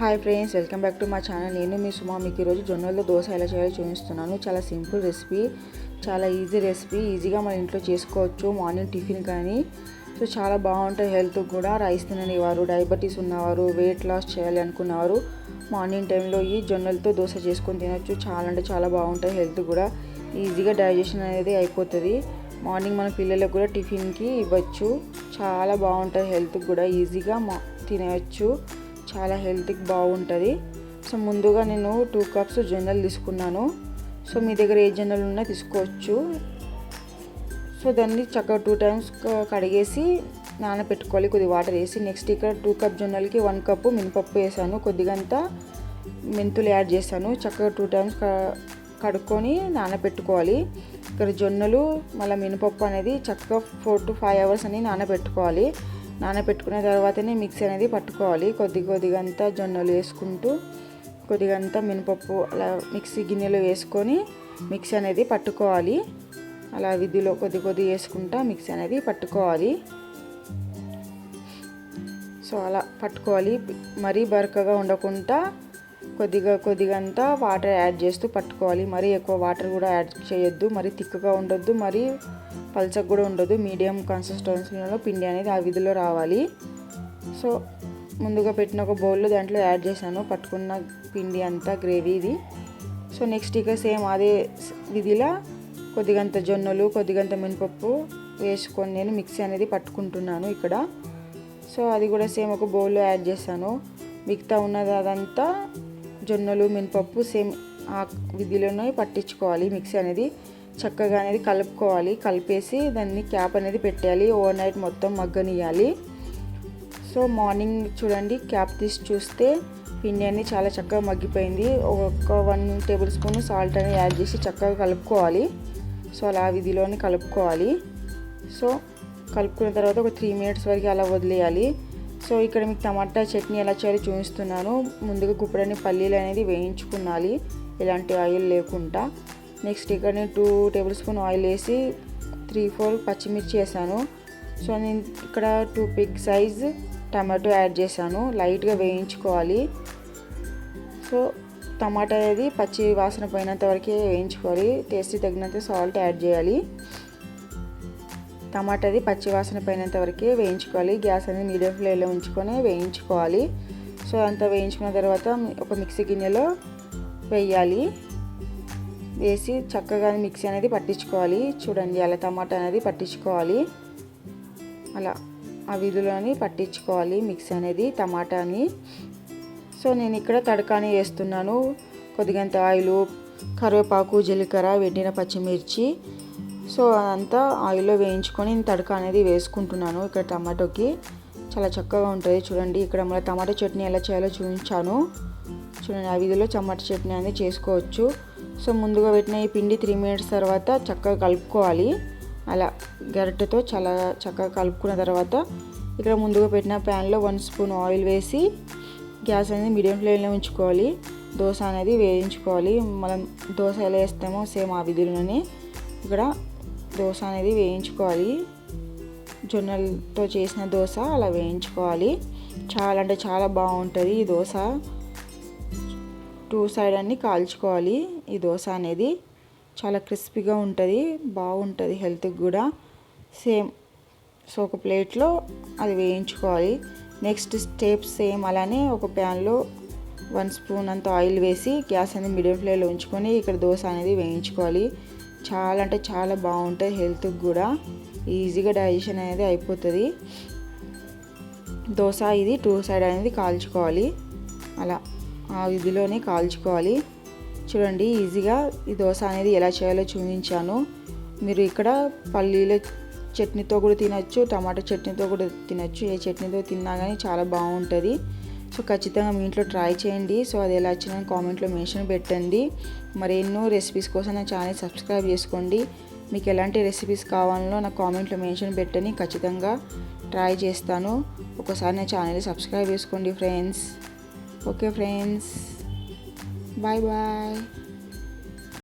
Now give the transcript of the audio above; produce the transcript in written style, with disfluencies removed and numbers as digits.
Hi friends, welcome back to మా channel. నేను మీ సుమా. మీకు ఈరోజు జొన్నలతో దోశ ఎలా చేయాలో చూపిస్తున్నాను. చాలా సింపుల్ రెసిపీ, చాలా ఈజీ రెసిపీ. ఈజీగా మన ఇంట్లో చేసుకోవచ్చు మార్నింగ్ టిఫిన్ కానీ. సో చాలా బాగుంటుంది హెల్త్కి కూడా. రైస్ తిననివారు, డయాబెటీస్ ఉన్నవారు, వెయిట్ లాస్ చేయాలి అనుకున్నవారు మార్నింగ్ టైంలో ఈ జొన్నలతో దోశ చేసుకొని తినొచ్చు. చాలా అంటే చాలా బాగుంటుంది హెల్త్ కూడా. ఈజీగా డైజెషన్ అనేది అయిపోతుంది. మార్నింగ్ మన పిల్లలకు కూడా టిఫిన్కి ఇవ్వచ్చు. చాలా బాగుంటుంది హెల్త్కి కూడా. ఈజీగా తినవచ్చు, చాలా హెల్త్కి బాగుంటుంది. సో ముందుగా నేను 2 కప్స్ జొన్నలు తీసుకున్నాను. సో మీ దగ్గర ఏ జొన్నలు ఉన్నా తీసుకోవచ్చు. సో దాన్ని చక్కగా 2 టైమ్స్ కడిగేసి నానబెట్టుకోవాలి, కొద్ది వాటర్ వేసి. నెక్స్ట్ ఇక్కడ 2 కప్ జొన్నలకి 1 కప్పు మినపప్పు వేసాను, కొద్దిగంత మెంతులు యాడ్ చేశాను. చక్కగా 2 టైమ్స్ కడుక్కొని నానబెట్టుకోవాలి. ఇక్కడ జొన్నలు మళ్ళీ మినపప్పు అనేది చక్కగా 4 to 5 hours అని నానబెట్టుకోవాలి. నానబెట్టుకున్న తర్వాతనే మిక్సీ అనేది పట్టుకోవాలి. కొద్దిగంతా జొన్నలు వేసుకుంటూ కొద్దిగంతా మినపప్పు అలా మిక్సీ గిన్నెలో వేసుకొని మిక్సీ అనేది పట్టుకోవాలి. అలా విధిలో కొద్ది వేసుకుంటా మిక్సీ అనేది పట్టుకోవాలి. సో అలా పట్టుకోవాలి. మరీ బరకగా ఉండకుండా కొద్దిగంతా వాటర్ యాడ్ చేస్తూ పట్టుకోవాలి. మరీ ఎక్కువ వాటర్ కూడా యాడ్ చేయొద్దు, మరీ థిక్గా ఉండొద్దు, మరీ పల్చగా కూడా ఉండదు. మీడియం కన్సిస్టెన్సీలో పిండి అనేది ఆ విధిలో రావాలి. సో ముందుగా పెట్టిన ఒక బౌల్లో దాంట్లో యాడ్ చేశాను పట్టుకున్న పిండి అంతా, గ్రేవీది. సో నెక్స్ట్ ఇక సేమ్ అదే విధిలా కొద్దిగంత జొన్నలు కొద్దిగంత మినపప్పు వేసుకొని నేను మిక్సీ అనేది పట్టుకుంటున్నాను ఇక్కడ. సో అది కూడా సేమ్ ఒక బౌల్లో యాడ్ చేశాను. మిగతా ఉన్నది అదంతా జొన్నలు మినపప్పు సేమ్ ఆ విధిలోనే పట్టించుకోవాలి. మిక్సీ అనేది చక్కగా అనేది కలుపుకోవాలి. కలిపేసి దాన్ని క్యాప్ అనేది పెట్టాలి. ఓవర్ నైట్ మొత్తం మగ్గనియాలి. సో మార్నింగ్ చూడండి, క్యాప్ తీసి చూస్తే పిండి అనేది చాలా చక్కగా మగ్గిపోయింది. ఒక 1 టేబుల్ స్పూన్ సాల్ట్ అనేది యాడ్ చేసి చక్కగా కలుపుకోవాలి. సో అలా విధిలోనే కలుపుకోవాలి. సో కలుపుకున్న తర్వాత ఒక 3 minutes వరకు అలా వదిలేయాలి. సో ఇక్కడ మీకు టమాటా చట్నీ ఎలా చేయాలో చూపిస్తున్నాను. ముందుగా గుప్పెడని పల్లీలు అనేది వేయించుకున్నాలి, ఎలాంటి ఆయిల్ లేకుండా. నెక్స్ట్ ఇక్కడ నేను 2 టేబుల్ స్పూన్ ఆయిల్ వేసి 3-4 పచ్చిమిర్చి వేసాను. సో నేను ఇక్కడ 2 బిగ్ సైజ్ టమాటో యాడ్ చేశాను. లైట్గా వేయించుకోవాలి. సో టమాటా అనేది పచ్చి వాసన పోయినంత వరకే వేయించుకోవాలి. టేస్ట్కి తగినంత సాల్ట్ యాడ్ చేయాలి. టమాటా అది పచ్చి వాసన పోయినంత వరకే వేయించుకోవాలి. గ్యాస్ అనేది మీడియం ఫ్లేమ్లో ఉంచుకొని వేయించుకోవాలి. సో అంతా వేయించుకున్న తర్వాత ఒక మిక్సీ గిన్నెలో వేయాలి. వేసి చక్కగా మిక్సీ అనేది పట్టించుకోవాలి. చూడండి, అలా టమాటా అనేది పట్టించుకోవాలి. అలా ఆ విధులని పట్టించుకోవాలి మిక్సీ అనేది టమాటాని. సో నేను ఇక్కడ తడకాని వేస్తున్నాను. కొద్దిగంత ఆయిల్, కరివేపాకు, జీలకర్ర, వెండిన పచ్చిమిర్చి. సో అదంతా ఆయిల్లో వేయించుకొని నేను తడక అనేది వేసుకుంటున్నాను. ఇక్కడ టమాటోకి చాలా చక్కగా ఉంటుంది. చూడండి, ఇక్కడ మన టమాటో చట్నీ ఎలా చేయాలో చూపించాను. చూడండి, ఆ విధిలో టమాటో చట్నీ అనేది చేసుకోవచ్చు. సో ముందుగా పెట్టిన ఈ పిండి 3 minutes తర్వాత చక్కగా కలుపుకోవాలి. అలా గరిటెతో చాలా చక్కగా కలుపుకున్న తర్వాత ఇక్కడ ముందుగా పెట్టిన ప్యాన్లో 1 స్పూన్ ఆయిల్ వేసి గ్యాస్ అనేది మీడియం ఫ్లేమ్లో ఉంచుకోవాలి. దోశ అనేది వేయించుకోవాలి. మనం దోశ ఎలా వేస్తామో సేమ్ ఆ విధులనే ఇక్కడ దోశ అనేది వేయించుకోవాలి. జొన్నలతో చేసిన దోశ అలా వేయించుకోవాలి. చాలా అంటే చాలా బాగుంటుంది ఈ దోశ. 2 సైడ్ అన్ని కాల్చుకోవాలి. ఈ దోశ అనేది చాలా క్రిస్పీగా ఉంటుంది, బాగుంటుంది హెల్త్కి కూడా. సేమ్ సో ఒక ప్లేట్లో అది వేయించుకోవాలి. నెక్స్ట్ స్టెప్ సేమ్ అలానే ఒక ప్యాన్లో 1 స్పూన్ అంత ఆయిల్ వేసి గ్యాస్ అనేది మీడియం ఫ్లేమ్లో ఉంచుకొని ఇక్కడ దోశ అనేది వేయించుకోవాలి. చాలా అంటే చాలా బాగుంటుంది హెల్త్కి కూడా. ఈజీగా డైజెషన్ అనేది అయిపోతుంది. దోశ ఇది 2 సైడ్ అనేది కాల్చుకోవాలి. అలా ఆ విధిలోనే కాల్చుకోవాలి. చూడండి, ఈజీగా ఈ దోశ అనేది ఎలా చేయాలో చూపించాను. మీరు ఇక్కడ పల్లీల చట్నీతో కూడా తినచ్చు, టమాటా చట్నీతో కూడా తినచ్చు. ఏ చట్నీతో తిన్నా కానీ చాలా బాగుంటుంది. సో ఖచ్చితంగా మీ ఇంట్లో ట్రై చేయండి. సో అది ఎలా వచ్చినా కామెంట్లో మెన్షన్ పెట్టండి. మరెన్నో రెసిపీస్ కోసం నా ఛానల్ సబ్స్క్రైబ్ చేసుకోండి. మీకు ఎలాంటి రెసిపీస్ కావాలో నా కామెంట్లో మెన్షన్ పెట్టండి, ఖచ్చితంగా ట్రై చేస్తాను. ఒకసారి నా ఛానల్ సబ్స్క్రైబ్ చేసుకోండి friends. Okay friends, bye bye.